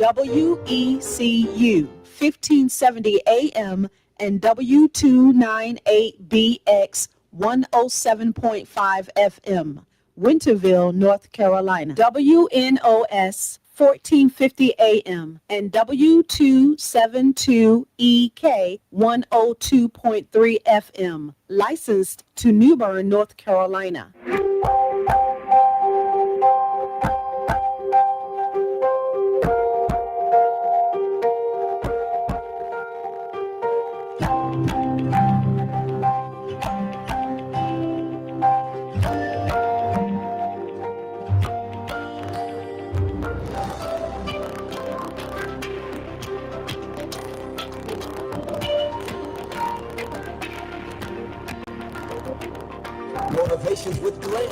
WECU 1570 AM and W298BX 107.5 FM, Winterville, North Carolina. WNOS 1450 AM and W272EK 102.3 FM, licensed to New Bern, North Carolina. Motivations with Glenn.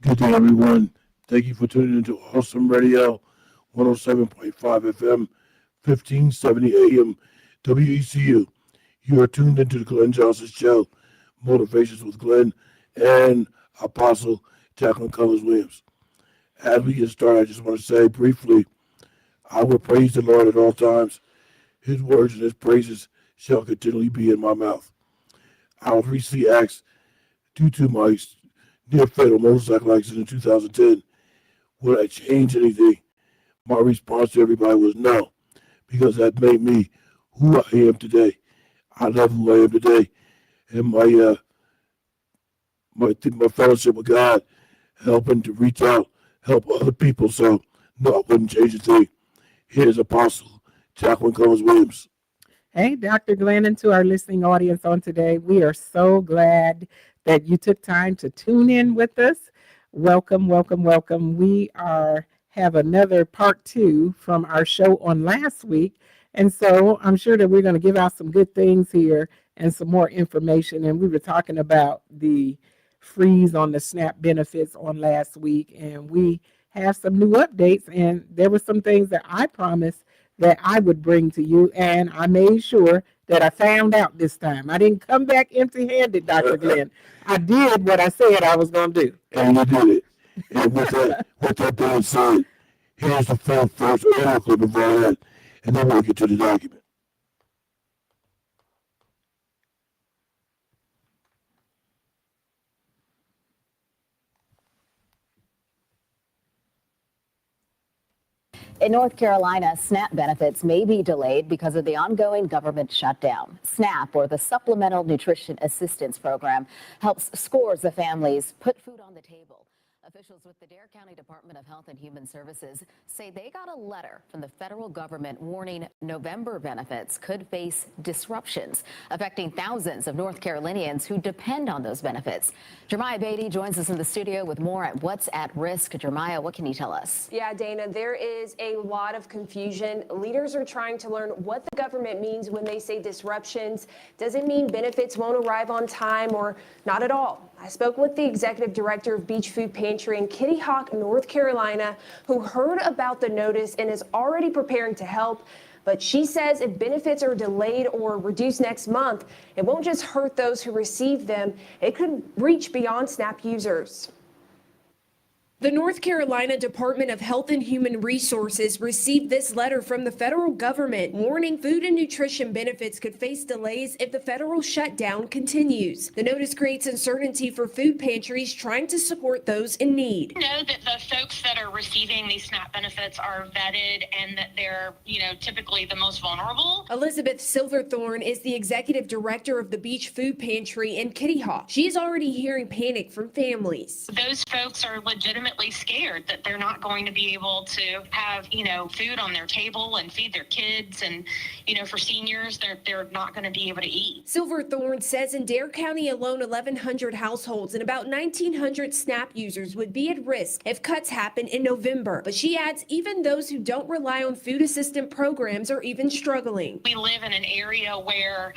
Good day, everyone. Thank you for tuning into Awesome Radio, 107.5 FM, 1570 AM, WECU. You are tuned into the Glenn Johnson Show, Motivations with Glenn, and Apostle Jacqueline Williams. As we get started, I just want to say briefly, I will praise the Lord at all times. His words and his praises shall continually be in my mouth. I was recently asked, due to my near fatal motorcycle accident in 2010, would I change anything? My response to everybody was no, because that made me who I am today. I love who I am today, and my fellowship with God, helping to reach out, help other people. So no, I wouldn't change a thing. Here's Apostle Jacqueline Williams. Hey, Dr. Glenn, and to our listening audience on today, we are so glad that you took time to tune in with us. Welcome, welcome, welcome. We have another part 2 from our show on last week. And so I'm sure that we're going to give out some good things here and some more information. And we were talking about the freeze on the SNAP benefits on last week. And we have some new updates. And there were some things that I promised that I would bring to you. And I made sure that I found out this time. I didn't come back empty-handed, Dr. Glenn. I did what I said I was going to do. And you did it. And with that being said, here's the first article of that, and then we'll get to the document. In North Carolina, SNAP benefits may be delayed because of the ongoing government shutdown. SNAP, or the Supplemental Nutrition Assistance Program, helps scores of families put food on the table. Officials with the Dare County Department of Health and Human Services say they got a letter from the federal government warning November benefits could face disruptions, affecting thousands of North Carolinians who depend on those benefits. Jeremiah Beatty joins us in the studio with more at What's at Risk. Jeremiah, what can you tell us? Yeah, Dana, there is a lot of confusion. Leaders are trying to learn what the government means when they say disruptions. Does it mean benefits won't arrive on time or not at all? I spoke with the executive director of Beach Food Pantry in Kitty Hawk, North Carolina, who heard about the notice and is already preparing to help. But she says if benefits are delayed or reduced next month, it won't just hurt those who receive them. It could reach beyond SNAP users. The North Carolina Department of Health and Human Resources received this letter from the federal government warning food and nutrition benefits could face delays if the federal shutdown continues. The notice creates uncertainty for food pantries trying to support those in need. Know that the folks that are receiving these SNAP benefits are vetted and that they're, typically the most vulnerable. Elizabeth Silverthorne is the executive director of the Beach Food Pantry in Kitty Hawk. She is already hearing panic from families. Those folks are legitimately scared that they're not going to be able to have, food on their table and feed their kids. And, for seniors, they're not going to be able to eat. Silverthorne says in Dare County alone, 1,100 households and about 1,900 SNAP users would be at risk if cuts happen in November. But she adds even those who don't rely on food assistance programs are even struggling. We live in an area where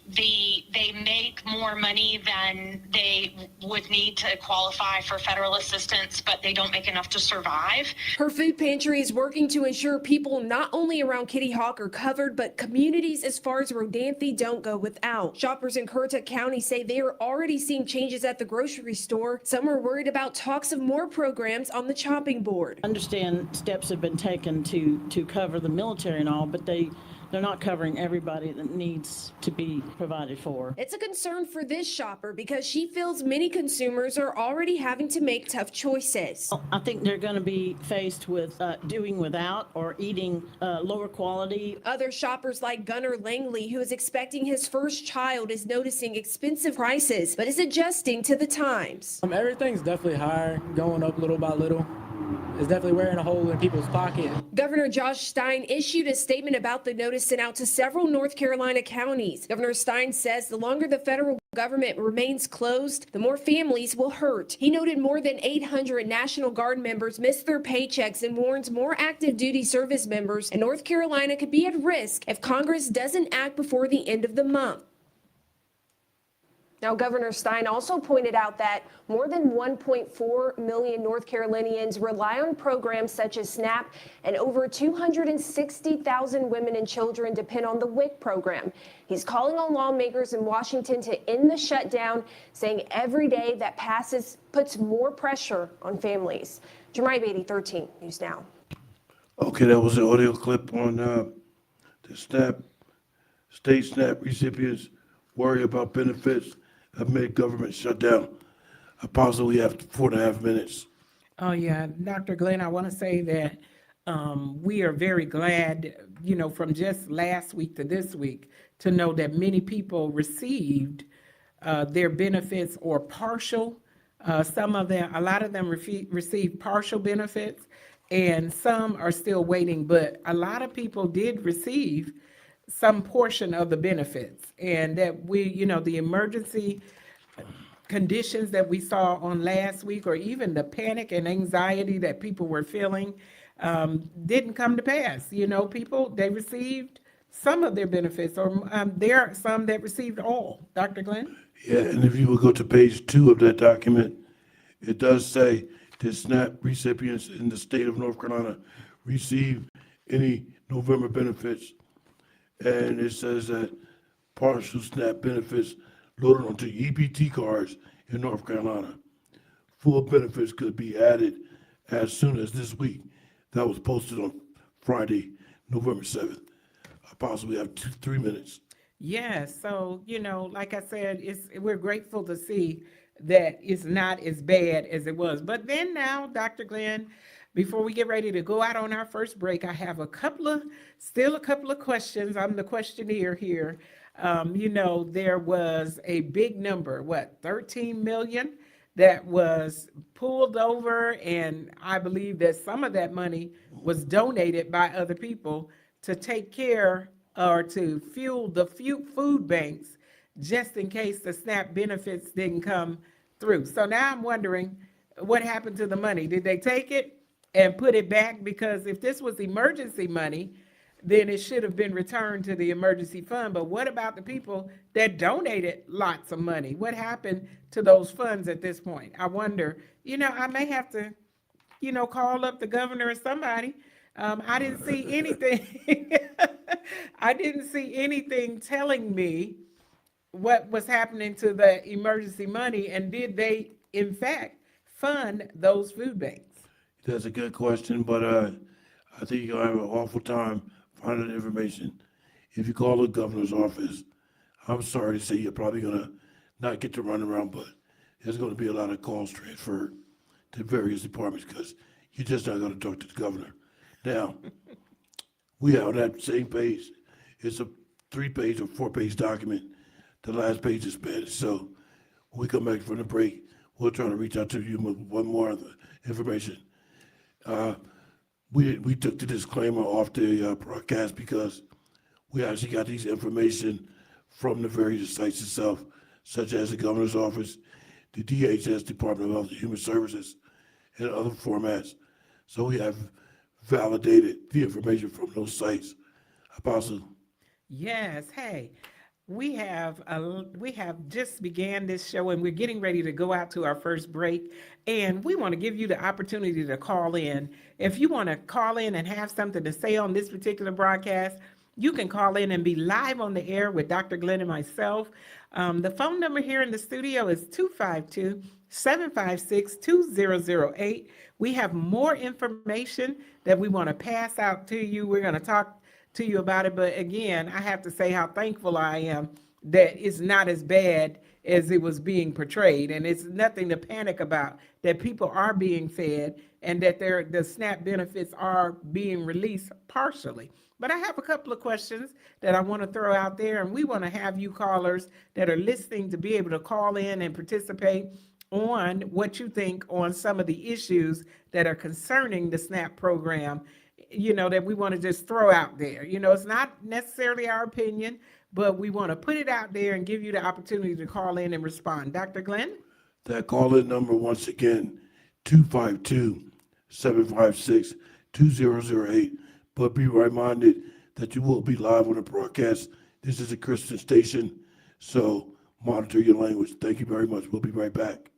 they make more money than they would need to qualify for federal assistance, but they don't make enough to survive. Her food pantry is working to ensure people not only around Kitty Hawk are covered, but communities as far as Rodanthe don't go without. Shoppers in Currituck County say they are already seeing changes at the grocery store. Some are worried about talks of more programs on the chopping board. I understand steps have been taken to cover the military and all, but they're not covering everybody that needs to be provided for. It's a concern for this shopper because she feels many consumers are already having to make tough choices. I think they're going to be faced with doing without or eating lower quality. Other shoppers like Gunnar Langley, who is expecting his first child, is noticing expensive prices, but is adjusting to the times. Everything's definitely higher, going up little by little. It's definitely wearing a hole in people's pocket. Governor Josh Stein issued a statement about the notice sent out to several North Carolina counties. Governor Stein says the longer the federal government remains closed, the more families will hurt. He noted more than 800 National Guard members missed their paychecks and warns more active duty service members in North Carolina could be at risk if Congress doesn't act before the end of the month. Now, Governor Stein also pointed out that more than 1.4 million North Carolinians rely on programs such as SNAP, and over 260,000 women and children depend on the WIC program. He's calling on lawmakers in Washington to end the shutdown, saying every day that passes puts more pressure on families. Jamari Beatty, 13 News Now. Okay, that was an audio clip on the state SNAP recipients worry about benefits amid government shutdown. Apostle, we have 4.5 minutes. Oh, yeah. Dr. Glenn, I want to say that we are very glad, from just last week to this week, to know that many people received their benefits or partial. A lot of them received partial benefits, and some are still waiting, but a lot of people did receive some portion of the benefits, and that the emergency conditions that we saw on last week, or even the panic and anxiety that people were feeling, didn't come to pass. They received some of their benefits, or there are some that received all. Dr. Glenn? Yeah, and if you would go to page 2 of that document, it does say that SNAP recipients in the state of North Carolina receive any November benefits. And it says that partial SNAP benefits loaded onto EBT cards in North Carolina. Full benefits could be added as soon as this week. That was posted on Friday, November 7th. Apostle, we have 3 minutes. Yeah, so, like I said, we're grateful to see that it's not as bad as it was. But then now, Dr. Glenn, before we get ready to go out on our first break, I have a couple of questions. I'm the questionnaire here. There was a big number, 13 million that was pulled over, and I believe that some of that money was donated by other people to take care or to fuel the food banks just in case the SNAP benefits didn't come through. So now I'm wondering what happened to the money. Did they take it and put it back? Because if this was emergency money, then it should have been returned to the emergency fund. But what about the people that donated lots of money? What happened to those funds at this point? I wonder, I may have to, call up the governor or somebody. I didn't see anything. I didn't see anything telling me what was happening to the emergency money, and did they, in fact, fund those food banks? That's a good question, but I think you're gonna have an awful time finding the information. If you call the governor's office, I'm sorry to say you're probably gonna not get to run around, but there's gonna be a lot of calls transferred to various departments because you're just not gonna talk to the governor. Now, we have that same page. It's a 3-page or 4-page document. The last page is Spanish, so when we come back from the break, we'll try to reach out to you with one more other information. We took the disclaimer off the broadcast because we actually got these information from the various sites itself, such as the governor's office, the DHS, Department of Health and Human Services, and other formats. So we have validated the information from those sites. Apostle. Yes. Hey, we have just began this show and we're getting ready to go out to our first break. And we want to give you the opportunity to call in. If you want to call in and have something to say on this particular broadcast, you can call in and be live on the air with Dr. Glenn and myself. The phone number here in the studio is 252-756-2008. We have more information that we want to pass out to you. We're going to talk to you about it. But again, I have to say how thankful I am that it's not as bad as it was being portrayed. And it's nothing to panic about, that people are being fed and that the SNAP benefits are being released partially. But I have a couple of questions that I want to throw out there, and we want to have you callers that are listening to be able to call in and participate on what you think on some of the issues that are concerning the SNAP program, that we want to just throw out there. It's not necessarily our opinion, but we want to put it out there and give you the opportunity to call in and respond. Dr. Glenn? That call-in number, once again, 252-756-2008. But be reminded that you will be live on the broadcast. This is a Christian station, so monitor your language. Thank you very much. We'll be right back.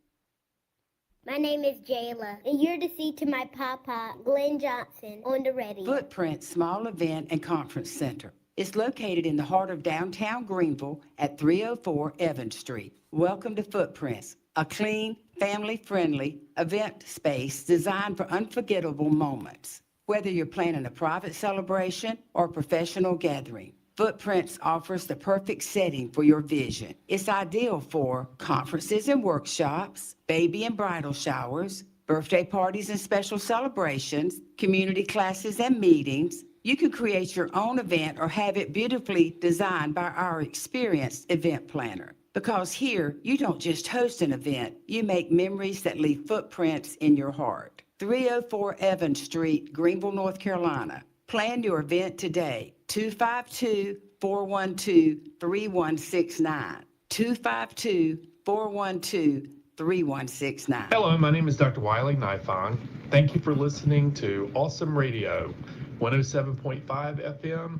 My name is Jayla, and you're to see to my papa, Glenn Jonson, on the radio. Footprint Small Event and Conference Center. It's located in the heart of downtown Greenville at 304 Evans Street. Welcome to Footprints, a clean, family-friendly event space designed for unforgettable moments. Whether you're planning a private celebration or professional gathering, Footprints offers the perfect setting for your vision. It's ideal for conferences and workshops, baby and bridal showers, birthday parties and special celebrations, community classes and meetings. You can create your own event or have it beautifully designed by our experienced event planner. Because here, you don't just host an event, you make memories that leave footprints in your heart. 304 Evans Street, Greenville, North Carolina. Plan your event today. 252-412-3169. 252-412-3169. Hello, my name is Dr. Wiley Nifong. Thank you for listening to Awesome Radio, 107.5 FM,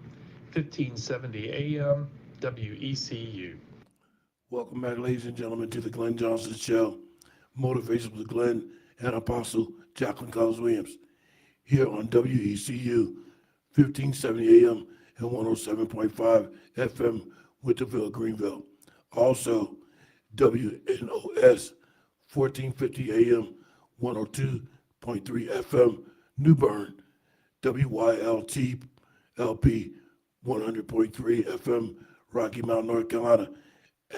1570 AM, WECU. Welcome back, ladies and gentlemen, to the Glenn Johnson Show. Motivation with Glenn and Apostle Jacqueline Williams here on WECU, 1570 AM and 107.5 FM, Winterville, Greenville. Also, WNOS, 1450 AM, 102.3 FM, New Bern, WYLT LP, 100.3 FM, Rocky Mount, North Carolina,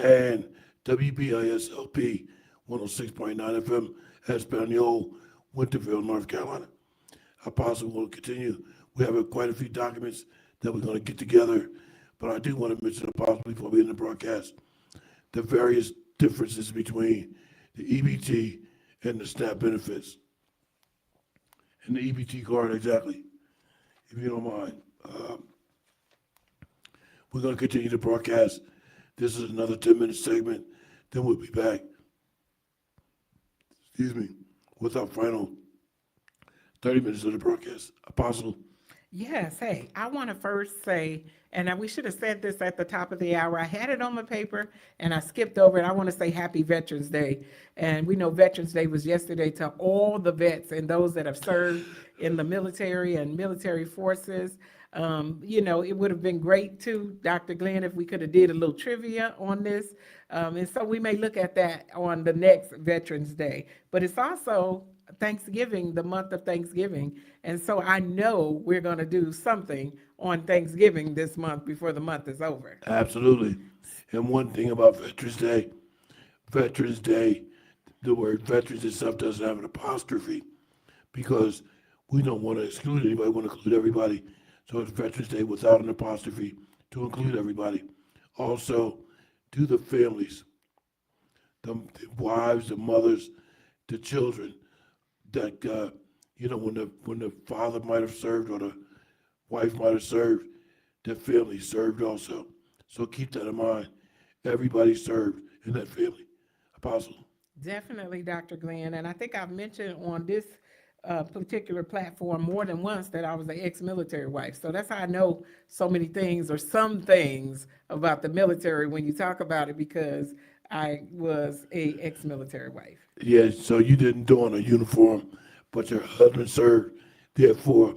and WBIS LP, 106.9 FM, Espanol, Winterville, North Carolina. Apostle will continue. We have quite a few documents that we're going to get together, but I do want to mention, Apostle, before we end the broadcast, the various differences between the EBT and the SNAP benefits. And the EBT card, exactly, if you don't mind. We're going to continue the broadcast. This is another 10-minute segment. Then we'll be back, with our final 30 minutes of the broadcast. Apostle. Yes. Hey, I want to first say, and we should have said this at the top of the hour. I had it on my paper and I skipped over it. I want to say Happy Veterans Day. And we know Veterans Day was yesterday to all the vets and those that have served in the military and military forces. It would have been great too, Dr. Glenn, if we could have did a little trivia on this. And so we may look at that on the next Veterans Day. But it's also Thanksgiving, the month of Thanksgiving. And so I know we're going to do something on Thanksgiving this month before the month is over. Absolutely. And one thing about Veterans Day, the word veterans itself doesn't have an apostrophe because we don't want to exclude anybody, we want to include everybody. So it's Veterans Day without an apostrophe to include everybody. Also, to the families, the wives, the mothers, the children, that when the father might have served or the wife might have served, their family served also. So keep that in mind. Everybody served in that family. Apostle. Definitely, Dr. Glenn. And I think I've mentioned on this particular platform more than once that I was an ex-military wife. So that's how I know so many things or some things about the military when you talk about it, because I was a ex-military wife. Yeah, so you didn't don a uniform, but your husband served. Therefore,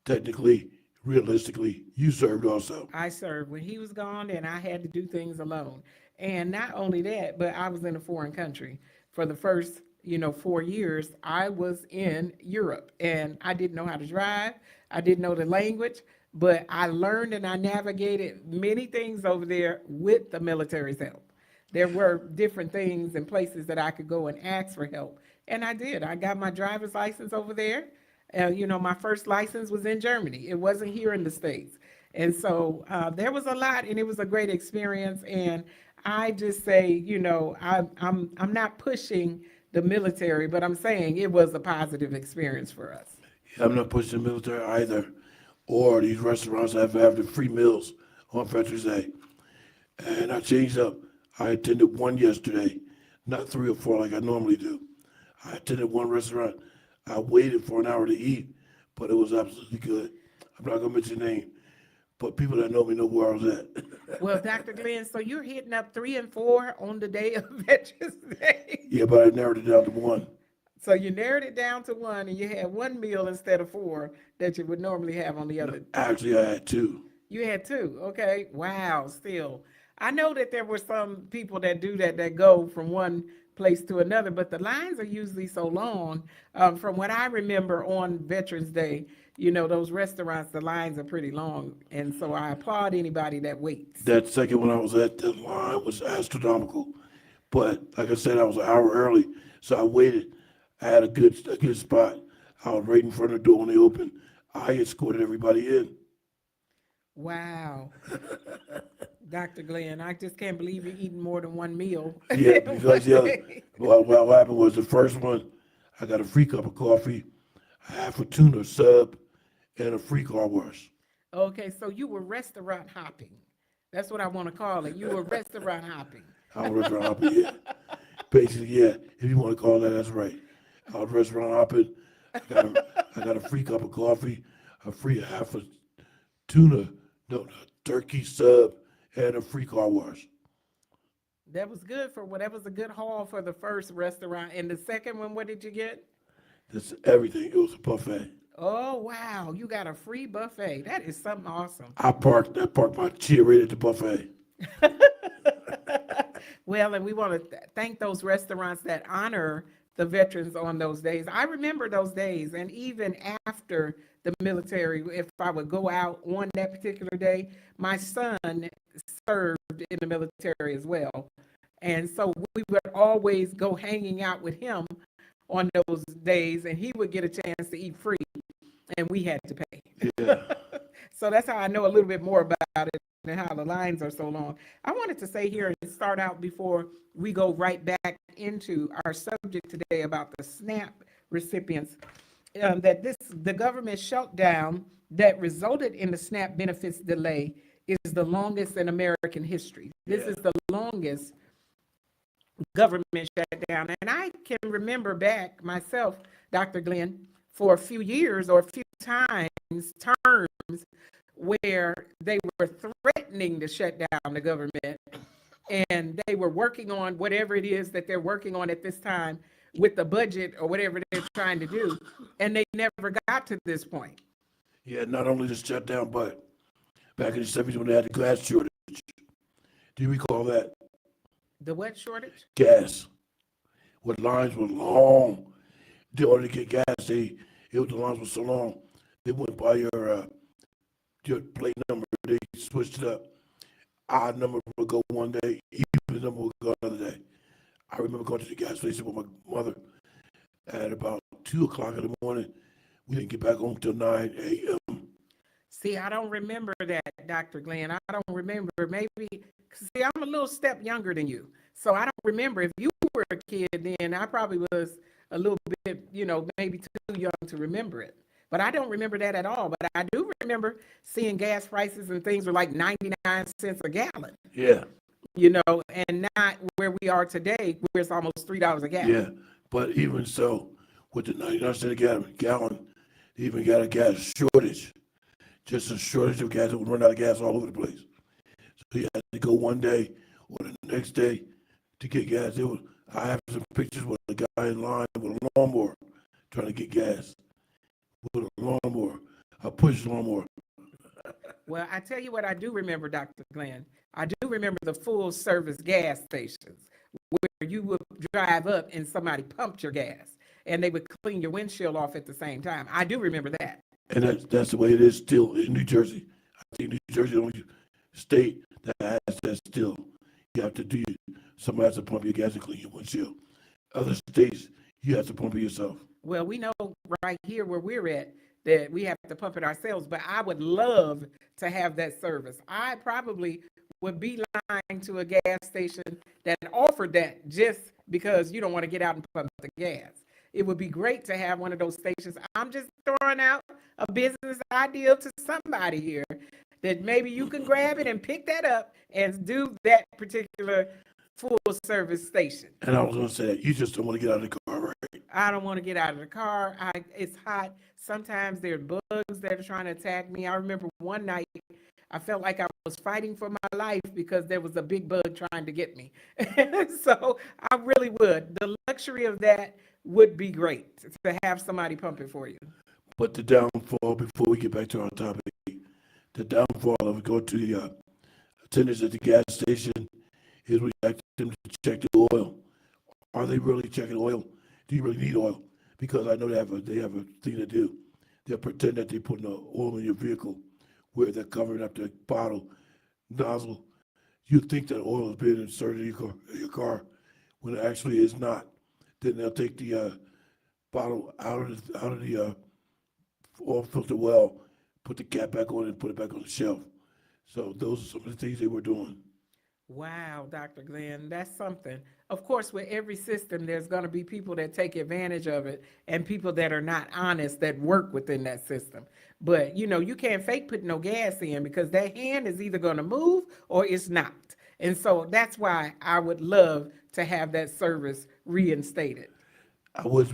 technically, realistically, you served also. I served when he was gone, and I had to do things alone. And not only that, but I was in a foreign country for the first 4 years. I was in Europe, and I didn't know how to drive. I didn't know the language, but I learned and I navigated many things over there with the military's help. There were different things and places that I could go and ask for help. And I did. I got my driver's license over there. My first license was in Germany. It wasn't here in the States. And so there was a lot, and it was a great experience. And I just say, I'm not pushing the military, but I'm saying it was a positive experience for us. Yeah, I'm not pushing the military either, or these restaurants have the free meals on Veterans Day. And I changed up. I attended one yesterday, not 3 or 4 like I normally do. I attended one restaurant. I waited for an hour to eat, but it was absolutely good. I'm not going to mention the name, but people that know me know where I was at. Well, Dr. Glenn, so you're hitting up 3 and 4 on the day of Veterans Day. Yeah, but I narrowed it down to 1. So you narrowed it down to 1, and you had 1 meal instead of 4 that you would normally have on the other. Actually, I had 2. You had 2, okay. Wow, still. I know that there were some people that do that go from one place to another, but the lines are usually so long. From what I remember on Veterans Day, those restaurants, the lines are pretty long. And so I applaud anybody that waits. That second one I was at, the line was astronomical. But like I said, I was an hour early, so I waited. I had a good spot. I was right in front of the door when they opened. I escorted everybody in. Wow. Dr. Glenn, I just can't believe you're eating more than 1 meal. Yeah, because what happened was the first one, I got a free cup of coffee, half a tuna sub, and a free car wash. Okay, so you were restaurant hopping. That's what I want to call it. You were restaurant hopping. I was restaurant hopping, yeah. Basically, yeah, if you want to call that, that's right. I was restaurant hopping. I got a free cup of coffee, a free half a tuna, turkey sub, and a free car wash. That was good that was a good haul for the first restaurant. And the second one, what did you get? That's everything. It was a buffet. Oh, wow. You got a free buffet. That is something awesome. I parked my chair right at the buffet. Well, and we want to thank those restaurants that honor the veterans on those days. I remember those days, and even after the military, if I would go out on that particular day, my son served in the military as well. And so we would always go hanging out with him on those days, and he would get a chance to eat free, and we had to pay. Yeah. So that's how I know a little bit more about it and how the lines are so long. I wanted to say here and start out before we go right back into our subject today about the SNAP recipients, that the government shutdown that resulted in the SNAP benefits delay is the longest in American history. This is the longest government shutdown. And I can remember back myself, Dr. Glenn, for a few years or a few terms where they were threatening to shut down the government, and they were working on whatever it is that they're working on at this time with the budget or whatever they're trying to do, and they never got to this point. Yeah, not only just shut down, but back in the 70s when they had the gas shortage. Do you recall that? The what shortage? Gas. When lines were long. In order to get gas, the lines were so long, they wouldn't buy your plate number. They switched it up. Odd number would go one day, even number would go another day. I remember going to the gas station with my mother at about 2 o'clock in the morning. We didn't get back home till 9 a.m. See, I don't remember that, Dr. Glenn. I don't remember. Maybe, see, I'm a little step younger than you. So I don't remember. If you were a kid then, I probably was a little bit, maybe too young to remember it. But I don't remember that at all. But I do remember seeing gas prices and things were like 99 cents a gallon. Yeah. And not where we are today, where it's almost $3 a gallon. Yeah, but even so, with the 99 cent a gallon, they even got a gas shortage. Just a shortage of gas. It would run out of gas all over the place. So you had to go one day or the next day to get gas. I have some pictures with a guy in line with a lawnmower trying to get gas. With a lawnmower, a push lawnmower. Well, I tell you what I do remember, Dr. Glenn. I do remember the full service gas stations where you would drive up and somebody pumped your gas and they would clean your windshield off at the same time. I do remember that. And that's the way it is still in New Jersey. I think New Jersey is the only state that has that still. You have to somebody has to pump your gas and clean your windshield. Other states, you have to pump it yourself. Well, we know right here where we're at that we have to pump it ourselves, but I would love to have that service. I probably would be lying to a gas station that offered that just because you don't want to get out and pump the gas. It would be great to have one of those stations. I'm just throwing out a business idea to somebody here that maybe you can grab it and pick that up and do that particular full service station. And I was going to say that you just don't want to get out of the car, right? I don't want to get out of the car. It's hot. Sometimes there are bugs that are trying to attack me. I remember one night I felt like I was fighting for my life because there was a big bug trying to get me. So I really would. The luxury of that would be great to have somebody pump it for you. But the downfall, before we get back to our topic, the downfall of going to the attendants at the gas station is we ask them to check the oil. Are they really checking oil? Do you really need oil? Because I know they have a thing to do. They'll pretend that they're putting oil in your vehicle where they're covering up the bottle nozzle. You think that oil is being inserted in your car when it actually is not. Then they'll take the bottle out of the oil filter well, put the cap back on and put it back on the shelf. So those are some of the things they were doing. Wow, Dr. Glenn, that's something. Of course, with every system, there's going to be people that take advantage of it and people that are not honest that work within that system. But, you can't fake put no gas in because that hand is either going to move or it's not. And so that's why I would love to have that service reinstated. I would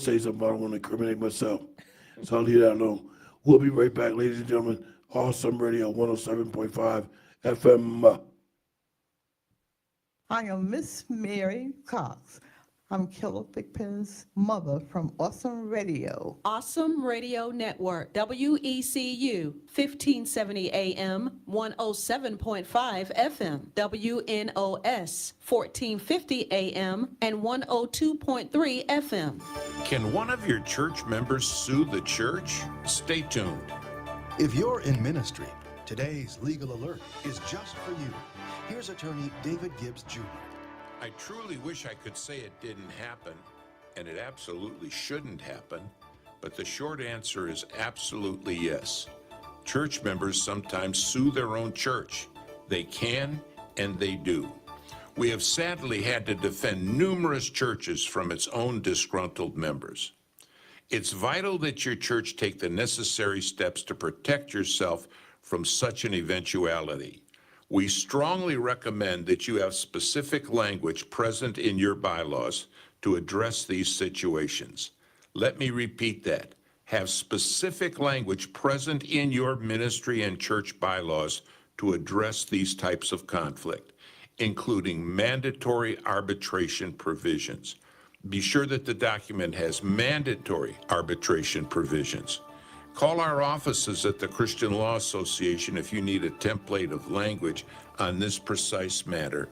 say something, but I don't want to incriminate myself. So I'll leave that alone. We'll be right back, ladies and gentlemen. Awesome Radio 107.5 FM. I am Miss Mary Cox. I'm Killer Thigpen's mother from Awesome Radio. Awesome Radio Network, WECU, 1570 AM, 107.5 FM, WNOS, 1450 AM, and 102.3 FM. Can one of your church members sue the church? Stay tuned. If you're in ministry, today's legal alert is just for you. Here's attorney David Gibbs Jr. I truly wish I could say it didn't happen, and it absolutely shouldn't happen, but the short answer is absolutely yes. Church members sometimes sue their own church. They can, and they do. We have sadly had to defend numerous churches from its own disgruntled members. It's vital that your church take the necessary steps to protect yourself from such an eventuality. We strongly recommend that you have specific language present in your bylaws to address these situations. Let me repeat that. Have specific language present in your ministry and church bylaws to address these types of conflict, including mandatory arbitration provisions. Be sure that the document has mandatory arbitration provisions. Call our offices at the Christian Law Association if you need a template of language on this precise matter.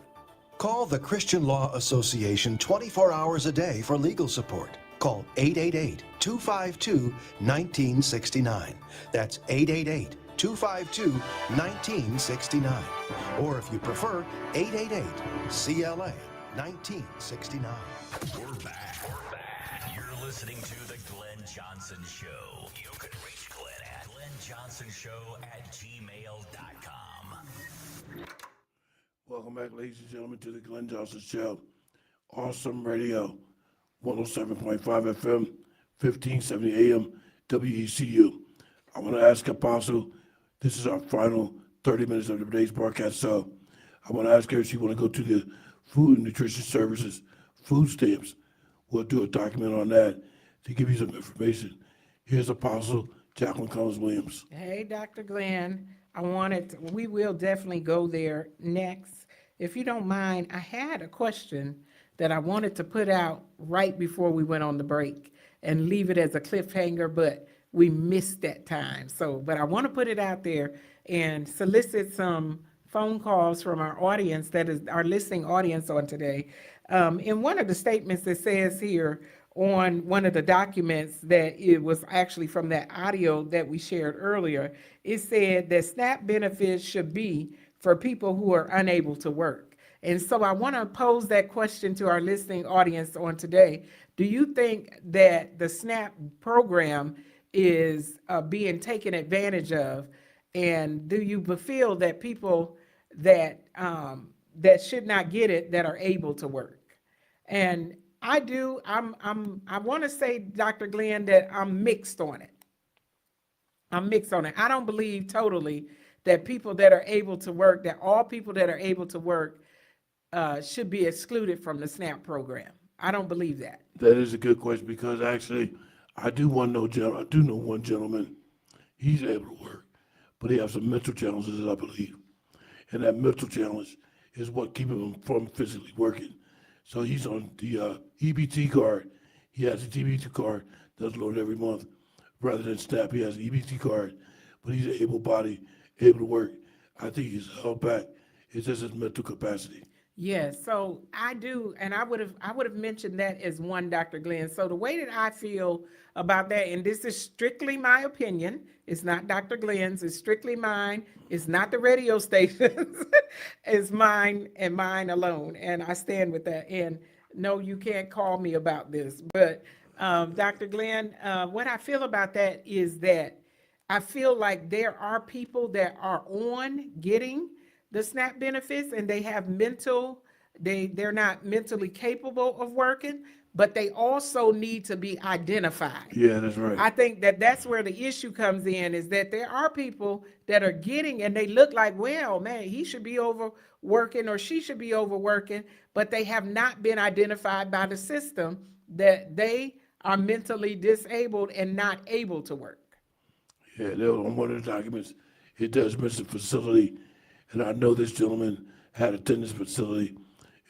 Call the Christian Law Association 24 hours a day for legal support. Call 888-252-1969. That's 888-252-1969. Or if you prefer, 888-CLA-1969. We're back. You're listening to The Glenn Jonson Show. You can reach Glenn at glennjohnsonshow@gmail.com. Welcome back, ladies and gentlemen, to the Glenn Jonson Show. Awesome Radio, 107.5 FM, 1570 AM, WECU. I want to ask Apostle, this is our final 30 minutes of today's broadcast, so I want to ask her if she want to go to the Food and Nutrition Services food stamps. We'll do a document on that to give you some information. Here's Apostle Jacqueline Collins-Williams. Hey, Dr. Glenn, we will definitely go there next. If you don't mind, I had a question that I wanted to put out right before we went on the break and leave it as a cliffhanger, but we missed that time. But I want to put it out there and solicit some phone calls from our audience, that is our listening audience on today. In one of the statements that says here on one of the documents that it was actually from that audio that we shared earlier, it said that SNAP benefits should be for people who are unable to work. And so I want to pose that question to our listening audience on today. Do you think that the SNAP program is being taken advantage of? And do you feel that people that should not get it, that are able to work? And I do. I want to say, Dr. Glenn, that I'm mixed on it. I don't believe totally that people that are able to work, that all people that are able to work should be excluded from the SNAP program. I don't believe that. That is a good question, because actually I do know one gentleman. He's able to work, but he has some mental challenges, I believe. And that mental challenge is what keeps him from physically working. So he's on the EBT card. He has an EBT card that's loaded every month. Rather than SNAP, he has an EBT card, but he's able-bodied, able to work. I think he's held back. It's just his mental capacity. Yes, so I do, and I would have mentioned that as one, Dr. Glenn. So the way that I feel about that, and this is strictly my opinion, it's not Dr. Glenn's, it's strictly mine, it's not the radio station's, it's mine and mine alone, and I stand with that. And no, you can't call me about this, but Dr. Glenn, what I feel about that is that I feel like there are people that are on getting the SNAP benefits and they have they're not mentally capable of working, but they also need to be identified. Yeah, that's right. I think that's where the issue comes in, is that there are people that are getting and they look like, well, man, he should be overworking or she should be overworking, but they have not been identified by the system that they are mentally disabled and not able to work. Yeah, on one of the documents, it does mention facility. And I know this gentleman had attended this facility.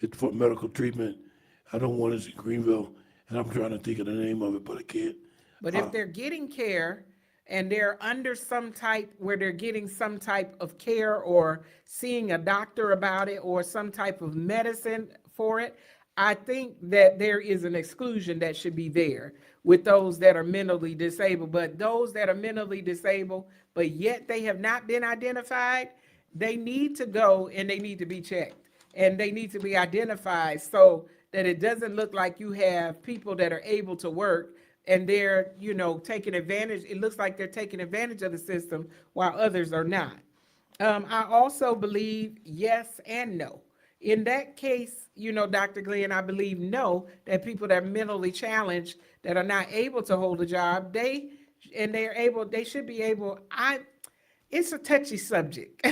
It's for medical treatment. I know one is in Greenville, and I'm trying to think of the name of it, but I can't. But if they're getting care and they're under where they're getting some type of care or seeing a doctor about it or some type of medicine for it, I think that there is an exclusion that should be there with those that are mentally disabled. But those that are mentally disabled, but yet they have not been identified, they need to go and they need to be checked and they need to be identified so that it doesn't look like you have people that are able to work and they're, taking advantage. It looks like they're taking advantage of the system while others are not. I also believe yes and no. In that case, Dr. Glenn, I believe no, that people that are mentally challenged, that are not able to hold a job, they should be able. It's a touchy subject.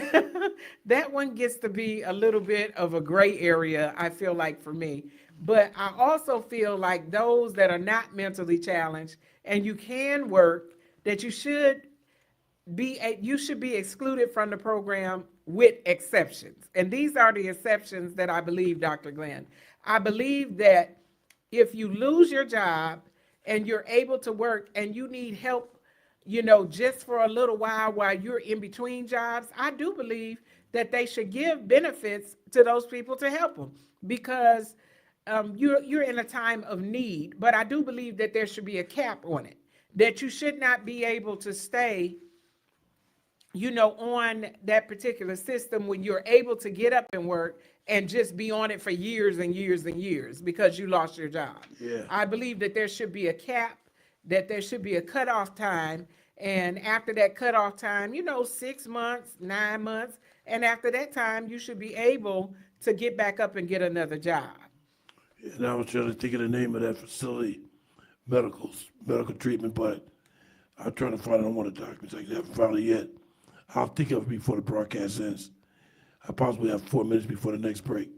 That one gets to be a little bit of a gray area, I feel like, for me. But I also feel like those that are not mentally challenged and you can work, that you should be excluded from the program with exceptions. And these are the exceptions that I believe, Dr. Glenn. I believe that if you lose your job and you're able to work and you need help just for a little while you're in between jobs, I do believe that they should give benefits to those people to help them, because you're in a time of need. But I do believe that there should be a cap on it, that you should not be able to stay on that particular system when you're able to get up and work and just be on it for years and years and years because you lost your job. Yeah. I believe that there should be a cap, that there should be a cutoff time. And after that cutoff time, 6 months, 9 months. And after that time, you should be able to get back up and get another job. And I was trying to think of the name of that facility, medical treatment, but I'm trying to find it on one of the documents. I haven't found it yet. I'll think of it before the broadcast ends. I possibly have 4 minutes before the next break.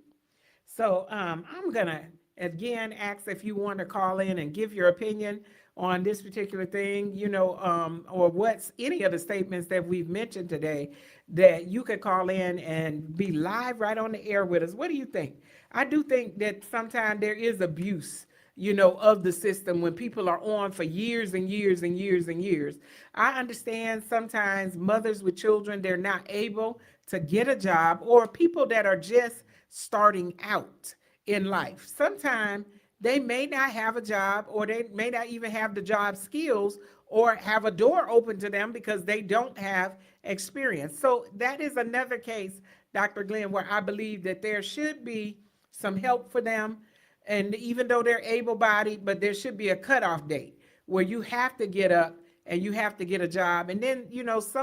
So I'm going to, again, ask if you want to call in and give your opinion on this particular thing, or what's any of the statements that we've mentioned today, that you could call in and be live right on the air with us. What do you think? I do think that sometimes there is abuse of the system when people are on for years and years and years and years. I understand sometimes mothers with children, they're not able to get a job, or people that are just starting out in life. Sometimes they may not have a job, or they may not even have the job skills or have a door open to them because they don't have experience. So that is another case, Dr. Glenn, where I believe that there should be some help for them. And even though they're able-bodied, but there should be a cutoff date where you have to get up and you have to get a job. And then,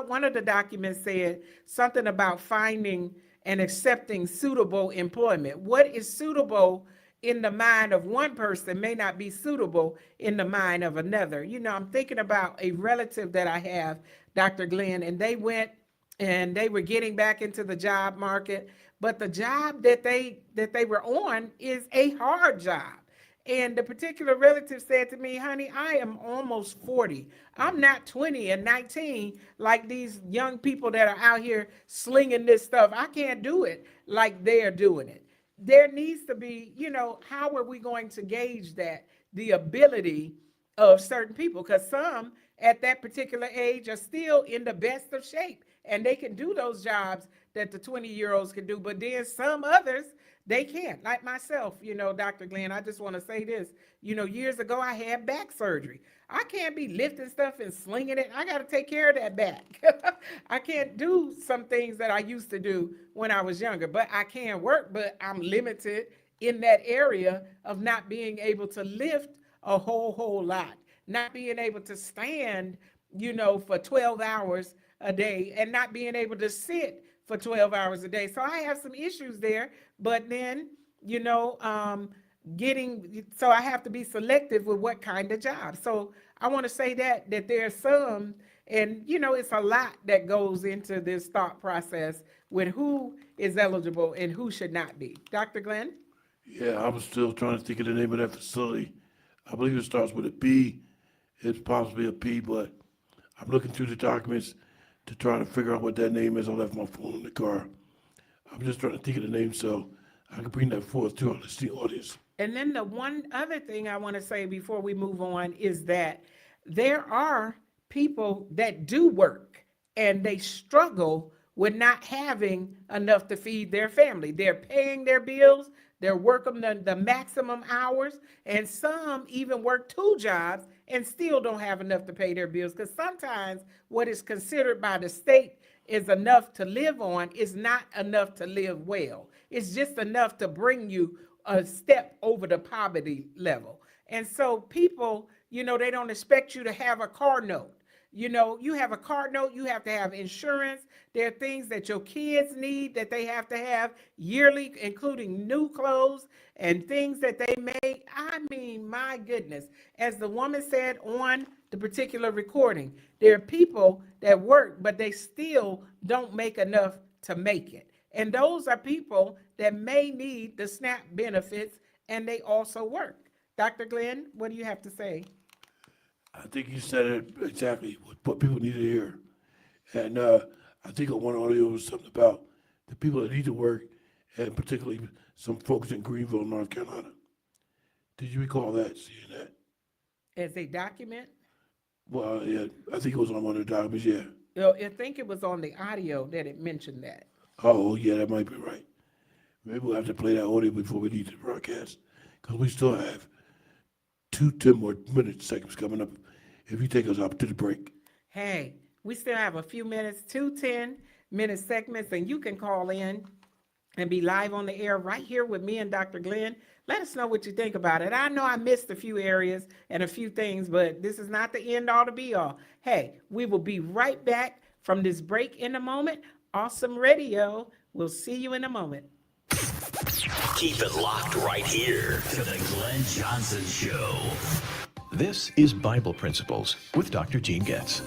one of the documents said something about finding and accepting suitable employment. What is suitable in the mind of one person may not be suitable in the mind of another. I'm thinking about a relative that I have, Dr. Glenn, and they went and they were getting back into the job market, but the job that they were on is a hard job. And the particular relative said to me, honey, I am almost 40. I'm not 20 and 19 like these young people that are out here slinging this stuff. I can't do it like they're doing it. There needs to be, how are we going to gauge that, the ability of certain people? Because some at that particular age are still in the best of shape and they can do those jobs that the 20-year-olds can do. But then some others, they can't. Like myself, Dr. Glenn, I just want to say this. Years ago, I had back surgery. I can't be lifting stuff and slinging it. I got to take care of that back. I can't do some things that I used to do when I was younger, but I can work, but I'm limited in that area of not being able to lift a whole lot, not being able to stand, for 12 hours a day and not being able to sit for 12 hours a day. So I have some issues there, but then, so I have to be selective with what kind of job. So I want to say that there's some, and it's a lot that goes into this thought process with who is eligible and who should not be. Dr. Glenn? Yeah, I was still trying to think of the name of that facility. I believe it starts with a B. It's possibly a P, but I'm looking through the documents to try to figure out what that name is. I left my phone in the car. I'm just trying to think of the name so I can bring that forth to our listening audience. And then the one other thing I want to say before we move on is that there are people that do work and they struggle with not having enough to feed their family. They're paying their bills, they're working the maximum hours, and some even work 2 jobs and still don't have enough to pay their bills, because sometimes what is considered by the state is enough to live on is not enough to live well. It's just enough to bring you a step over the poverty level. And so people, they don't expect you to have a car note. You have a car note, you have to have insurance. There are things that your kids need that they have to have yearly, including new clothes and things that they make. I mean, my goodness, as the woman said on the particular recording, there are people that work, but they still don't make enough to make it. And those are people that may need the SNAP benefits, and they also work. Dr. Glenn, what do you have to say? I think you said it exactly, what people need to hear. And I think on one audio was something about the people that need to work, and particularly some folks in Greenville, North Carolina. Did you recall that, seeing that? As a document? Well, yeah, I think it was on one of the documents, yeah. You know, I think it was on the audio that it mentioned that. Oh, yeah, that might be right. Maybe we'll have to play that audio before we leave the broadcast, because we still have 10 more segments coming up if you take us up to the break. Hey, we still have a few minutes, 2 10-minute segments, and you can call in and be live on the air right here with me and Dr. Glenn. Let us know what you think about it. I know I missed a few areas and a few things, but this is not the end all to be all. Hey, we will be right back from this break in a moment. Awesome Radio. We'll see you in a moment. Keep it locked right here to the Glenn Jonson Show. This is Bible Principles with Dr. Gene Getz.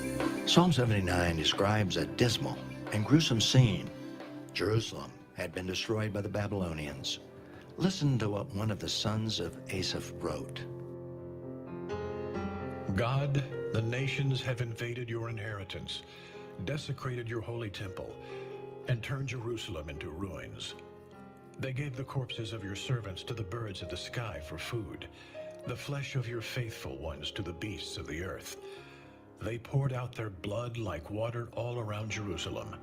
Psalm 79 describes a dismal and gruesome scene. Jerusalem had been destroyed by the Babylonians. Listen to what one of the sons of Asaph wrote. God, the nations have invaded your inheritance, desecrated your holy temple, and turned Jerusalem into ruins. They gave the corpses of your servants to the birds of the sky for food, the flesh of your faithful ones to the beasts of the earth. They poured out their blood like water all around Jerusalem,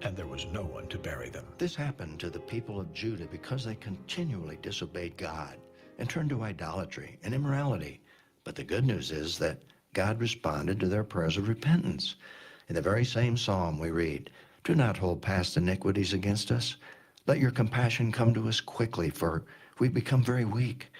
and there was no one to bury them. This happened to the people of Judah because they continually disobeyed God and turned to idolatry and immorality. But the good news is that God responded to their prayers of repentance. In the very same psalm we read, "Do not hold past iniquities against us. Let your compassion come to us quickly, for we've become very weak.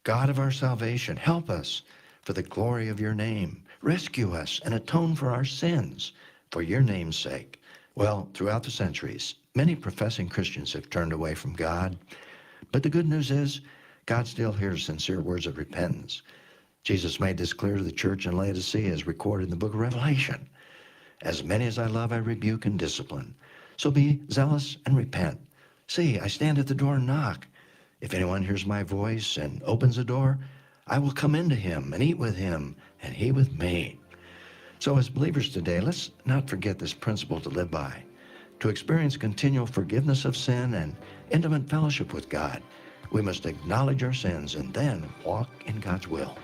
God of our salvation, help us for the glory of your name. Rescue us and atone for our sins for your name's sake." Well, throughout the centuries, many professing Christians have turned away from God. But the good news is, God still hears sincere words of repentance. Jesus made this clear to the church in Laodicea as recorded in the book of Revelation. "As many as I love, I rebuke and discipline. So be zealous and repent. See, I stand at the door and knock. If anyone hears my voice and opens the door, I will come into him and eat with him, and he with me." So as believers today, let's not forget this principle to live by. To experience continual forgiveness of sin and intimate fellowship with God, we must acknowledge our sins and then walk in God's will.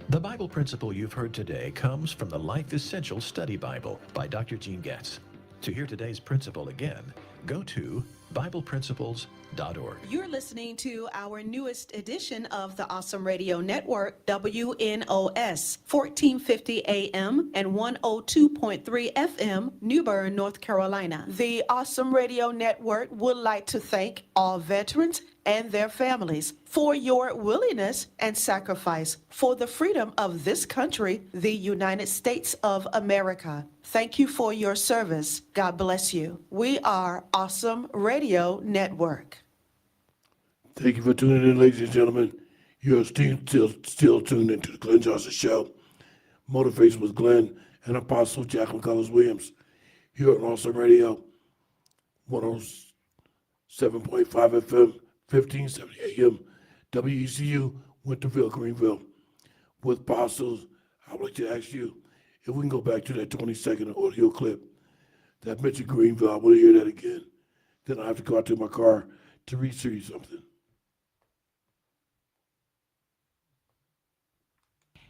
The Bible principle you've heard today comes from the Life Essential Study Bible by Dr. Gene Getz. To hear today's principle again, go to BiblePrinciples.org. You're listening to our newest edition of the Awesome Radio Network, WNOS, 1450 AM and 102.3 FM, New Bern, North Carolina. The Awesome Radio Network would like to thank all veterans and their families for your willingness and sacrifice for the freedom of this country, the United States of America. Thank you for your service. God bless you. We are Awesome Radio Network. Thank you for tuning in, ladies and gentlemen. You're still tuned into the Glenn Johnson Show. Motivation with Glenn and Apostle Jacqueline Collins-Williams here on Awesome Radio, 107.5 FM, 1570 AM, WECU, Winterville, Greenville. With apostles, I would like to ask you if we can go back to that 20-second audio clip that mentioned Greenville. I want to hear that again. Then I have to go out to my car to research something.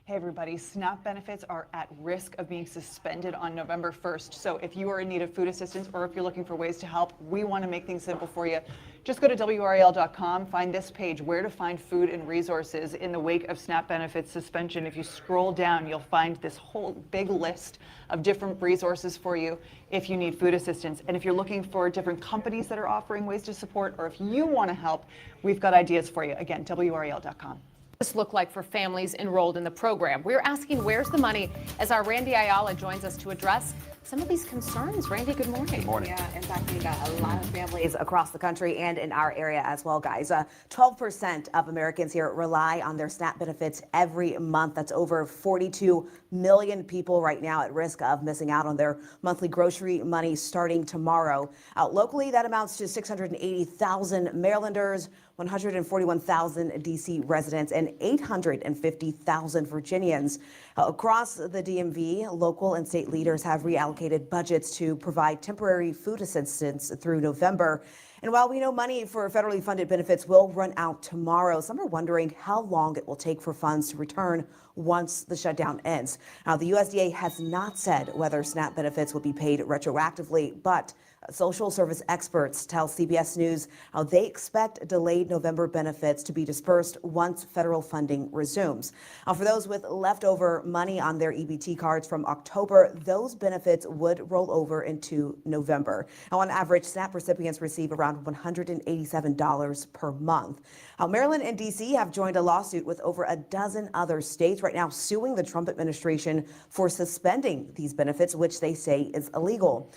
Hey everybody, SNAP benefits are at risk of being suspended on November 1st. So if you are in need of food assistance or if you're looking for ways to help, we want to make things simple for you. Just go to WRAL.com, find this page, where to find food and resources in the wake of SNAP benefits suspension. If you scroll down, you'll find this whole big list of different resources for you if you need food assistance. And if you're looking for different companies that are offering ways to support, or if you want to help, we've got ideas for you. Again, WRAL.com. This look like for families enrolled in the program? We're asking where's the money as our Randy Ayala joins us to address some of these concerns. Randy, good morning. Good morning. Yeah, in fact, we've got a lot of families across the country and in our area as well, guys. 12% of Americans here rely on their SNAP benefits every month. That's over 42 million people right now at risk of missing out on their monthly grocery money starting tomorrow. Locally, that amounts to 680,000 Marylanders, 141,000 D.C. residents, and 850,000 Virginians. Across the DMV, local and state leaders have reallocated allocated budgets to provide temporary food assistance through November. And while we know money for federally funded benefits will run out tomorrow, some are wondering how long it will take for funds to return once the shutdown ends. Now, the USDA has not said whether SNAP benefits will be paid retroactively, but social service experts tell CBS News how they expect delayed November benefits to be dispersed once federal funding resumes. Now, for those with leftover money on their EBT cards from October, those benefits would roll over into November. Now, on average, SNAP recipients receive around $187 per month. Now, Maryland and D.C. have joined a lawsuit with over a dozen other states right now suing the Trump administration for suspending these benefits, which they say is illegal.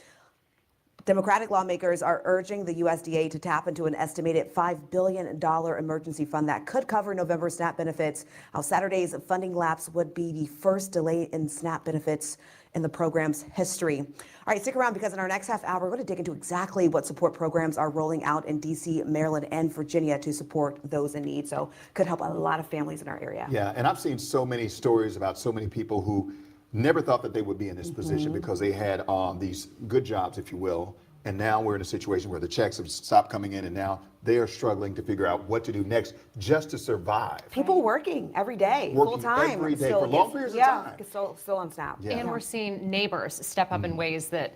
Democratic lawmakers are urging the USDA to tap into an estimated $5 billion emergency fund that could cover November SNAP benefits. Now, Saturday's funding lapse would be the first delay in SNAP benefits in the program's history. All right, stick around because in our next half hour, we're going to dig into exactly what support programs are rolling out in D.C., Maryland, and Virginia to support those in need. So could help a lot of families in our area. Yeah, and I've seen so many stories about so many people who never thought that they would be in this position because they had these good jobs, if you will, and now we're in a situation where the checks have stopped coming in and now they are struggling to figure out what to do next just to survive. People working every day, Working full time. every day for long periods of time. Still on SNAP. Yeah. And we're seeing neighbors step up in ways that,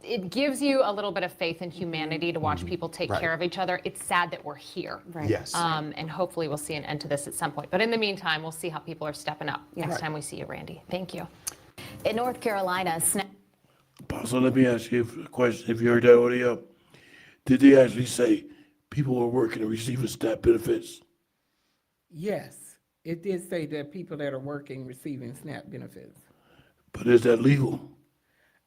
it gives you a little bit of faith in humanity to watch people take Right. care of each other. It's sad that we're here. Right. Yes. And hopefully we'll see an end to this at some point. But in the meantime, we'll see how people are stepping up next Right. time we see you, Randy. Thank you. In North Carolina, SNAP. So let me ask you a question. If you heard that audio, did they actually say people were working and receiving SNAP benefits? Yes, it did say that people that are working receiving SNAP benefits. But is that legal?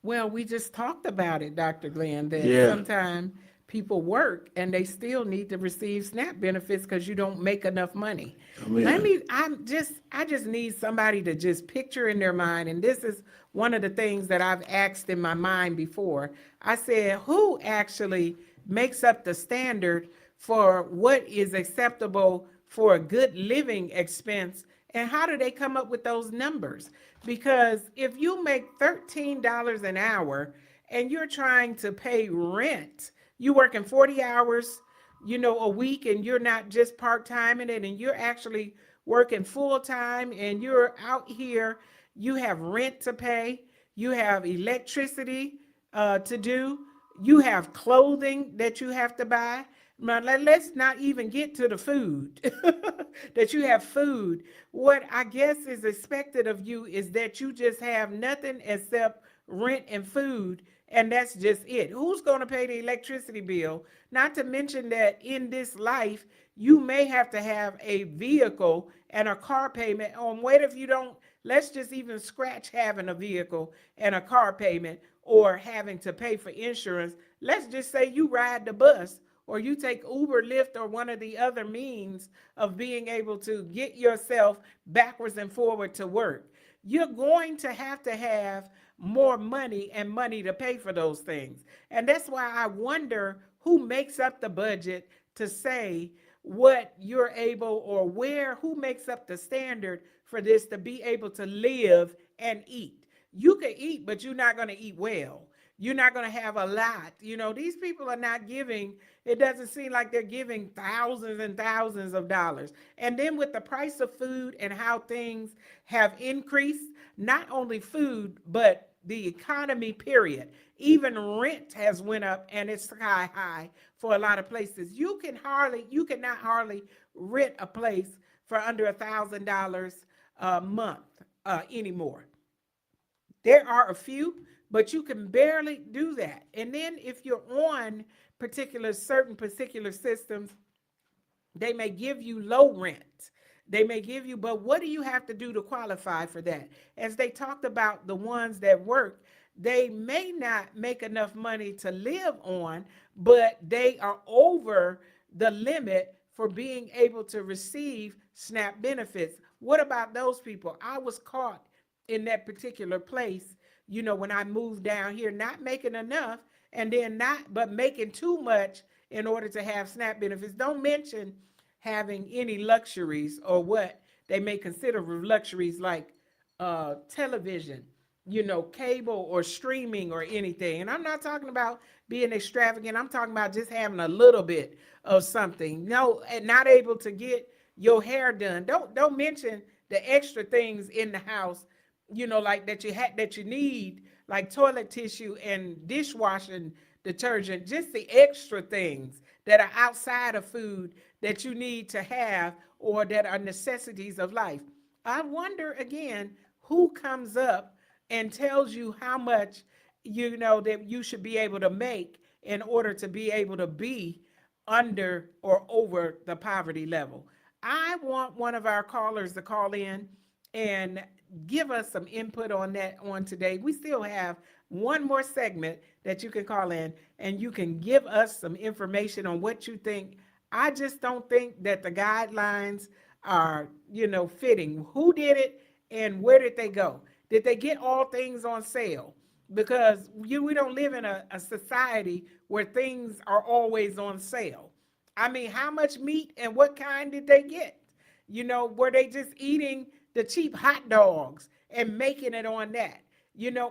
Well, we just talked about it, Dr. Glenn, that Yeah. sometimes people work and they still need to receive SNAP benefits because you don't make enough money. I just need somebody to just picture in their mind, and this is one of the things that I've asked in my mind before. I said, who actually makes up the standard for what is acceptable for a good living expense, and how do they come up with those numbers? Because if you make $13 an hour and you're trying to pay rent, you working 40 hours, a week, and you're not just part-time in it, and you're actually working full-time, and you're out here, you have rent to pay, you have electricity to do, you have clothing that you have to buy. Now, let's not even get to the food, that you have food. What I guess is expected of you is that you just have nothing except rent and food, and that's just it. Who's going to pay the electricity bill? Not to mention that in this life, you may have to have a vehicle and a car payment on. What if you don't? Let's just even scratch having a vehicle and a car payment or having to pay for insurance. Let's just say you ride the bus or you take Uber, Lyft, or one of the other means of being able to get yourself backwards and forward to work. You're going to have more money and money to pay for those things. And that's why I wonder who makes up the budget to say what you're able or who makes up the standard for this to be able to live and eat. You can eat, but you're not going to eat well. You're not going to have a lot. These people are not giving, it doesn't seem like they're giving thousands and thousands of dollars. And then with the price of food and how things have increased, not only food, but the economy, period. Even rent has went up and it's sky high for a lot of places. You cannot hardly rent a place for under $1,000 a month anymore. There are a few, but you can barely do that. And then if you're on certain particular systems, they may give you low rent. They may give you, but what do you have to do to qualify for that? As they talked about the ones that work, they may not make enough money to live on, but they are over the limit for being able to receive SNAP benefits. What about those people? I was caught in that particular place, when I moved down here, not making enough, and then but making too much in order to have SNAP benefits. Don't mention having any luxuries or what they may consider luxuries like television cable or streaming or anything. And I'm not talking about being extravagant. I'm talking about just having a little bit of something. No, and not able to get your hair done. Don't mention the extra things in the house, like that you need, like toilet tissue and dishwashing detergent, just the extra things that are outside of food that you need to have or that are necessities of life. I wonder again who comes up and tells you how much that you should be able to make in order to be able to be under or over the poverty level. I want one of our callers to call in and give us some input on that on today. We still have one more segment that you can call in and you can give us some information on what you think. I just don't think that the guidelines are, fitting. Who did it and where did they go? Did they get all things on sale? Because we don't live in a society where things are always on sale. I mean, how much meat and what kind did they get? Were they just eating the cheap hot dogs and making it on that?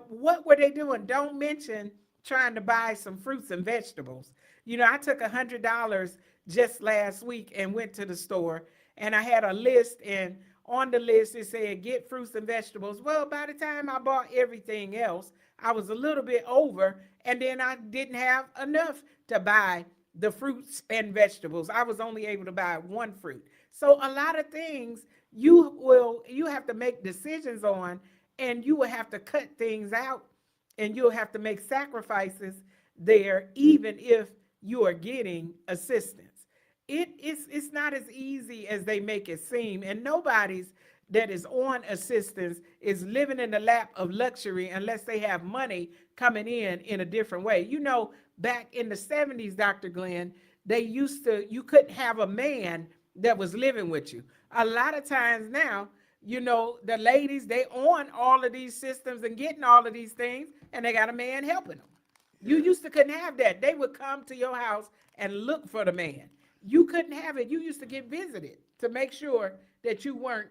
What were they doing? Don't mention trying to buy some fruits and vegetables. I took $100 just last week and went to the store and I had a list, and on the list it said get fruits and vegetables. Well, by the time I bought everything else, I was a little bit over, and then I didn't have enough to buy the fruits and vegetables. I was only able to buy one fruit. So a lot of things you have to make decisions on, and you will have to cut things out, and you'll have to make sacrifices there, even if you are getting assistance. It's not as easy as they make it seem, and nobody's that is on assistance is living in the lap of luxury unless they have money coming in a different way. Back in the 70s, Dr. Glenn, you couldn't have a man that was living with you. A lot of times now, the ladies, they on all of these systems and getting all of these things, and they got a man helping them. You used to couldn't have that. They would come to your house and look for the man. You couldn't have it. You used to get visited to make sure that you weren't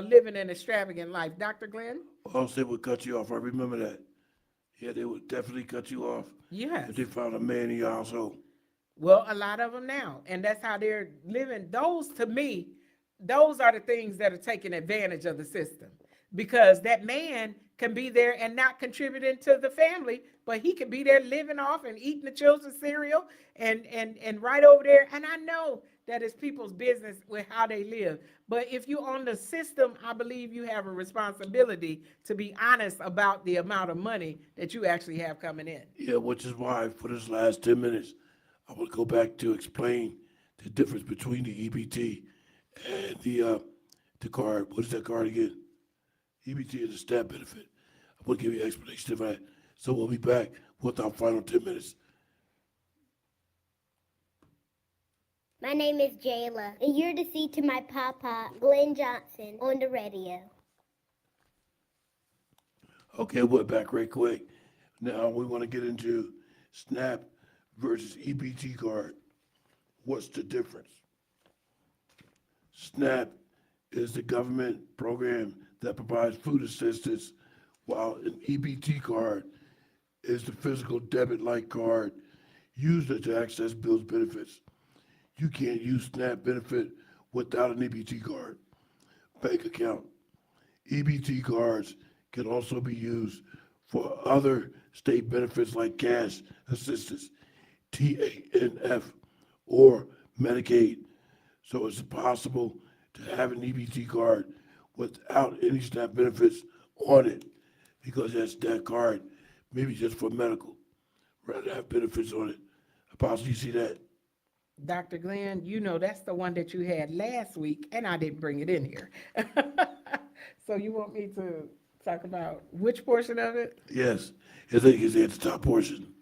living an extravagant life. Dr. Glenn? Also, they would cut you off. I remember that. Yeah, they would definitely cut you off. Yes. If they found a man in your household. Well, a lot of them now. And that's how they're living. Those, to me, those are the things that are taking advantage of the system. Because that man can be there and not contributing to the family, but he can be there living off and eating the children's cereal and right over there. And I know that it's people's business with how they live. But if you own the system, I believe you have a responsibility to be honest about the amount of money that you actually have coming in. Yeah, which is why for this last 10 minutes, I will go back to explain the difference between the EBT and the card. What is that card again? EBT is a SNAP benefit. I will give you an explanation of that. So we'll be back with our final 10 minutes. My name is Jayla, and you're to see to my papa, Glenn Jonson, on the radio. Okay, we're back right quick. Now we want to get into SNAP versus EBT card. What's the difference? SNAP is the government program that provides food assistance, while an EBT card is the physical debit-like card used to access bills benefits. You can't use SNAP benefit without an EBT card. Bank account. EBT cards can also be used for other state benefits like cash assistance, TANF, or Medicaid. So it's possible to have an EBT card without any SNAP benefits on it, because that card maybe just for medical, rather than have benefits on it. Apostle, you see that? Dr. Glenn, that's the one that you had last week, and I didn't bring it in here. So you want me to talk about which portion of it? Yes, I think it's at the top portion.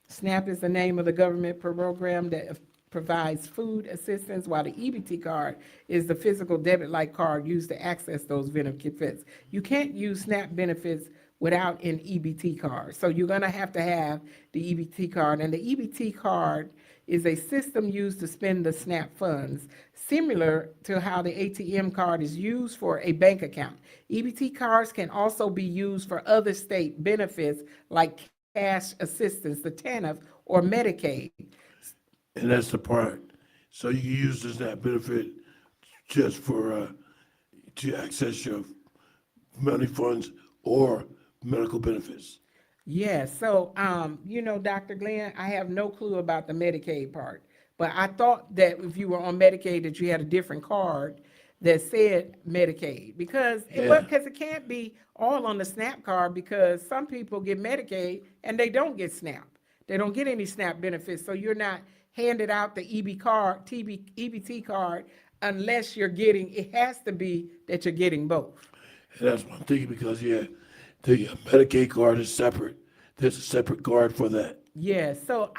SNAP is the name of the government program that provides food assistance, while the EBT card is the physical debit-like card used to access those benefits. You can't use SNAP benefits without an EBT card. So you're going to have the EBT card, and the EBT card is a system used to spend the SNAP funds, similar to how the ATM card is used for a bank account. EBT cards can also be used for other state benefits like cash assistance, the TANF, or Medicaid. And that's the part. So you can use the SNAP benefit just for to access your money funds or medical benefits. Yes, so, Dr. Glenn, I have no clue about the Medicaid part, but I thought that if you were on Medicaid, that you had a different card that said Medicaid, because it can't be all on the SNAP card, because some people get Medicaid and they don't get SNAP. They don't get any SNAP benefits, so you're not handed out the EBT card unless you're getting, it has to be that you're getting both. And that's what I'm thinking, because, the Medicaid card is separate. There's a separate card for that. Yes, so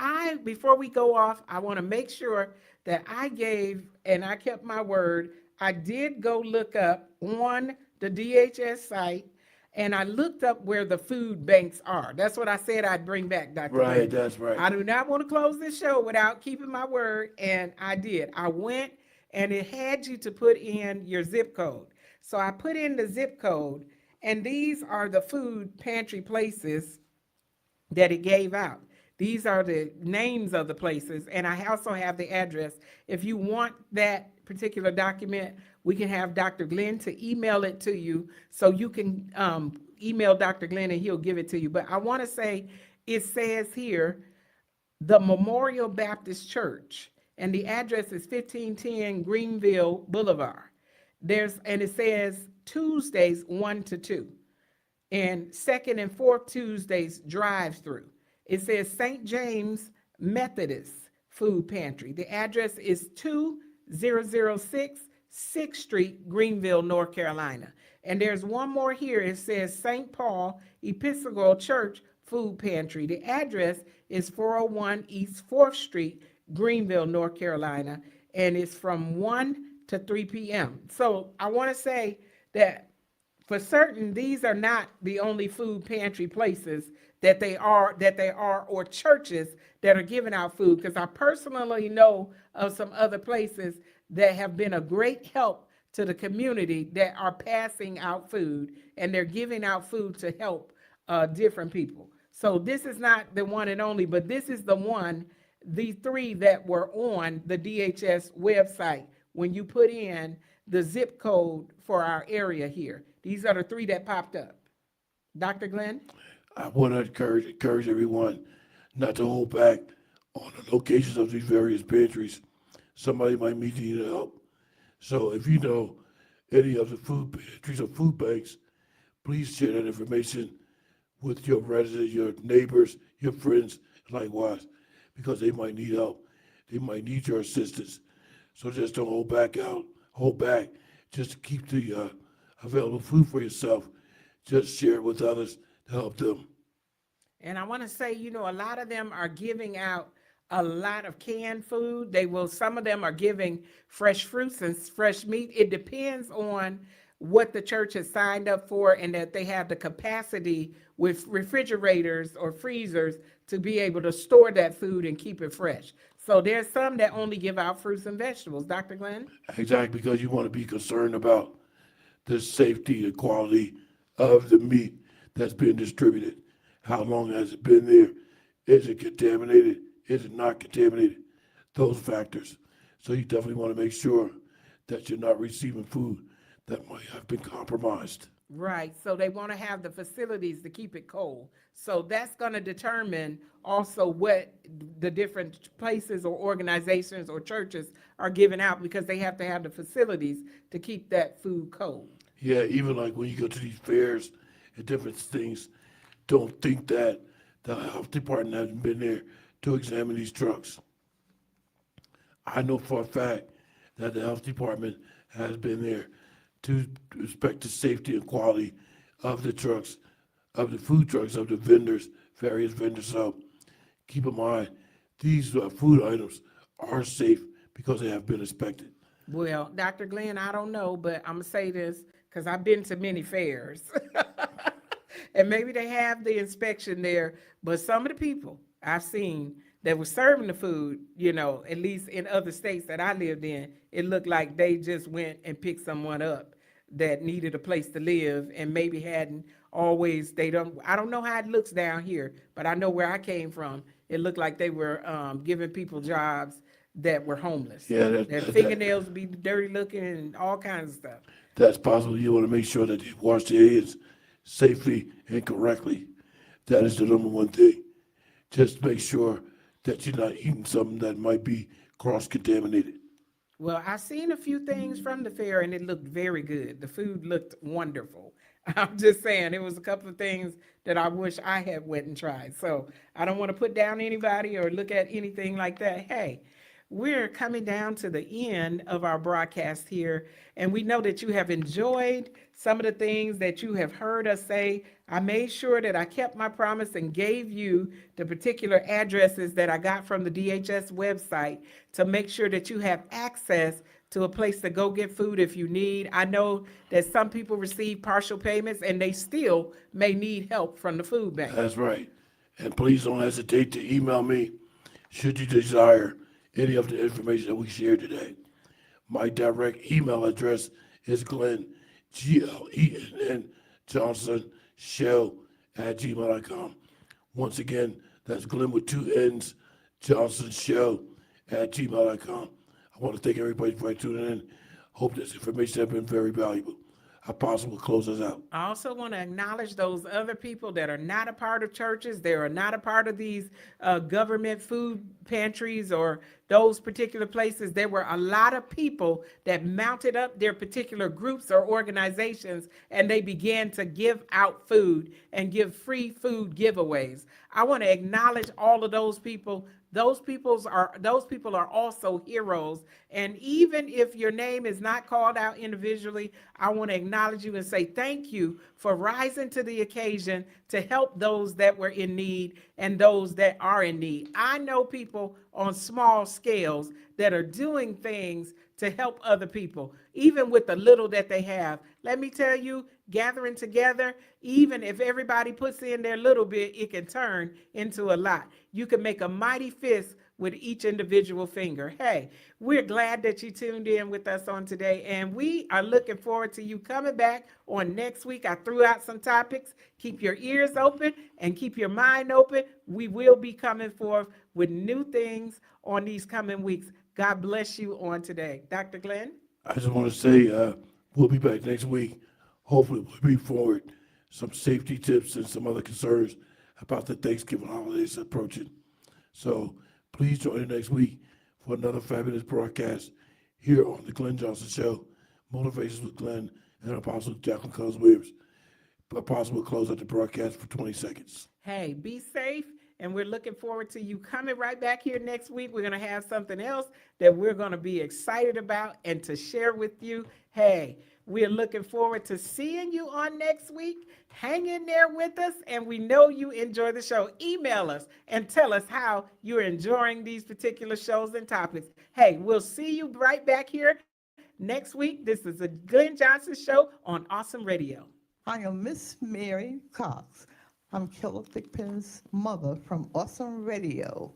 before we go off, I want to make sure that I gave, and I kept my word. I did go look up on the DHS site, and I looked up where the food banks are. That's what I said I'd bring back, Dr. Right, Glenn. that's right. I do not want to close this show without keeping my word, and I did. I went, and it had you to put in your zip code. So I put in the zip code, and these are the food pantry places that it gave out. These are the names of the places, and I also have the address. If you want that particular document, we can have Dr. Glenn to email it to you, so you can email Dr. Glenn and he'll give it to you. But I want to say, it says here, the Memorial Baptist Church, and the address is 1510 Greenville Boulevard. And it says Tuesdays 1 to 2. And second and fourth Tuesdays drive-through. It says St. James Methodist Food Pantry. The address is 2006 6th Street, Greenville, North Carolina. And there's one more here. It says St. Paul Episcopal Church Food Pantry. The address is 401 East 4th Street, Greenville, North Carolina. And it's from 1 to 3 p.m. So I want to say that for certain, these are not the only food pantry places that they are, or churches that are giving out food, because I personally know of some other places that have been a great help to the community that are passing out food, and they're giving out food to help different people. So this is not the one and only, but this is the three that were on the DHS website when you put in the zip code for our area here. These are the three that popped up. Dr. Glenn? I want to encourage everyone not to hold back on the locations of these various pantries. Somebody might need help. So if you know any of the food pantries or food banks, please share that information with your residents, your neighbors, your friends, likewise, because they might need help. They might need your assistance. So just don't hold back. Just to keep the available food for yourself. Just share it with others to help them. And I want to say, a lot of them are giving out a lot of canned food. Some of them are giving fresh fruits and fresh meat. It depends on what the church has signed up for, and that they have the capacity with refrigerators or freezers to be able to store that food and keep it fresh. So there's some that only give out fruits and vegetables. Dr. Glenn? Exactly, because you want to be concerned about the safety and quality of the meat that's being distributed. How long has it been there? Is it contaminated? Is it not contaminated? Those factors. So you definitely want to make sure that you're not receiving food that might have been compromised. Right, so they want to have the facilities to keep it cold. So that's going to determine also what the different places or organizations or churches are giving out, because they have to have the facilities to keep that food cold. Yeah, even like when you go to these fairs and different things, don't think that the health department hasn't been there to examine these trucks. I know for a fact that the health department has been there to inspect the safety and quality of the trucks, of the food trucks, of the vendors, various vendors. So keep in mind, these food items are safe because they have been inspected. Well, Dr. Glenn, I don't know, but I'm going to say this because I've been to many fairs. And maybe they have the inspection there, but some of the people I've seen, that was serving the food, at least in other states that I lived in, it looked like they just went and picked someone up that needed a place to live and maybe hadn't always, I don't know how it looks down here, but I know where I came from. It looked like they were giving people jobs that were homeless. Yeah, Their fingernails be dirty looking and all kinds of stuff. that's possible. You want to make sure that they wash their hands safely and correctly. That is the number one thing. Just make sure that you're not eating something that might be cross-contaminated. Well, I seen a few things from the fair and it looked very good. The food looked wonderful. I'm just saying, it was a couple of things that I wish I had went and tried. So I don't want to put down anybody or look at anything like that. Hey, we're coming down to the end of our broadcast here, and we know that you have enjoyed some of the things that you have heard us say. I made sure that I kept my promise and gave you the particular addresses that I got from the DHS website to make sure that you have access to a place to go get food if you need. I know that some people receive partial payments and they still may need help from the food bank. That's right. And please don't hesitate to email me should you desire any of the information that we shared today. My direct email address is Glenn, Glenn Jonson Show @gmail.com. Once again, that's Glenn with 2 N's, Jonson Show @gmail.com. I want to thank everybody for tuning in. Hope this information has been very valuable. Apostle will close us out. I also want to acknowledge those other people that are not a part of churches. They are not a part of these government food pantries or those particular places. There were a lot of people that mounted up their particular groups or organizations, and they began to give out food and give free food giveaways. I want to acknowledge all of those people. Those people are also heroes. And even if your name is not called out individually, I want to acknowledge you and say thank you for rising to the occasion to help those that were in need and those that are in need. I know people on small scales that are doing things to help other people, even with the little that they have. Let me tell you, gathering together, even if everybody puts in their little bit, it can turn into a lot. You can make a mighty fist with each individual finger. Hey, we're glad that you tuned in with us on today, and we are looking forward to you coming back on next week. I threw out some topics. Keep your ears open and keep your mind open. We will be coming forth with new things on these coming weeks. God bless you on today. Dr. Glenn? I just want to say we'll be back next week. Hopefully we'll bring forward some safety tips and some other concerns about the Thanksgiving holidays approaching. So please join us next week for another fabulous broadcast here on the Glenn Jonson Show, Motivations with Glenn and Apostle Jacqueline Coles-Williams. Apostle will close out the broadcast for 20 seconds. Hey, be safe. And we're looking forward to you coming right back here next week. We're going to have something else that we're going to be excited about and to share with you. Hey, we're looking forward to seeing you on next week. Hang in there with us, and we know you enjoy the show. Email us and tell us how you're enjoying these particular shows and topics. Hey, we'll see you right back here next week. This is the Glenn Jonson Show on Awesome Radio. I am Miss Mary Cox. I'm Killer Thigpen's mother from Awesome Radio.